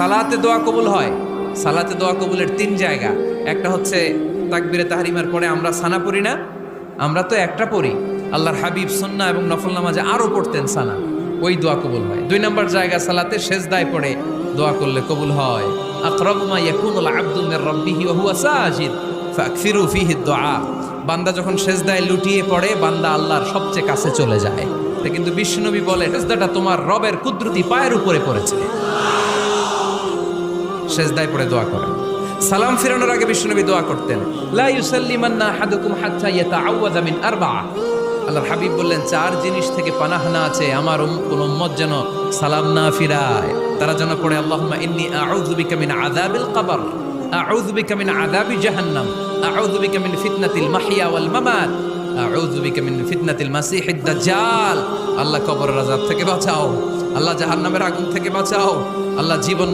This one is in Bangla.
সালাতে দোয়া কবুল হয়। সালাতে দোয়া কবুলের তিন জায়গা। একটা হচ্ছে তাকবীরে তাহরিমার পরে আমরা সানা পড়ি না, আমরা তো একটা পড়ি, আল্লাহর হাবিব সুন্নাহ এবং নফল নামাজে আরো পড়তেন সানা, ওই দোয়া কবুল হয়। দুই নম্বর জায়গা সালাতে সেজদায় পড়ে দোয়া করলে কবুল হয়। আকরাবু মা ইয়াকুনুল আবদু মির রাব্বিহি ওয়া হুয়া সাজিদ ফাকসিরু ফীহি দুআ। বান্দা যখন সেজদায় লুটিয়ে পড়ে, বান্দা আল্লাহর সবচেয়ে কাছে চলে যায়। তা কিন্তু বিশ্বনবী বলে, সেজদাটা তোমার রবের কুদরতি পায়ের উপরে পড়েছে। সেজদায় পড়ে দোয়া করেন। সালাম ফিরানোর আগে বিশ্বনবী দোয়া করতেন, লা ইউসাল্লিমান্না আহাদুকুম হাত্তা ইয়াতাআওয়াযা মিন আরবা'a। আল্লাহর হাবিব বললেন, চার জিনিস থেকে পানাহ না আছে আমার কোন উম্মত যেন সালাম না ফিরায়। তারা যেন পড়ে, আল্লাহুম্মা ইন্নী আউযু বিকা মিন আযাবিল কবর, আউযু বিকা মিন আযাবি জাহান্নাম, আউযু বিকা মিন ফিতনাতিল মাহইয়া ওয়াল মামাত, আউযু বিকা মিন ফিতনাতিল মাসিহিদ দাজ্জাল। আল্লাহ কবরের আযাব থেকে বাঁচাও, আল্লাহ জাহান্নামের আগুন থেকে বাঁচাও, আল্লাহ জীবন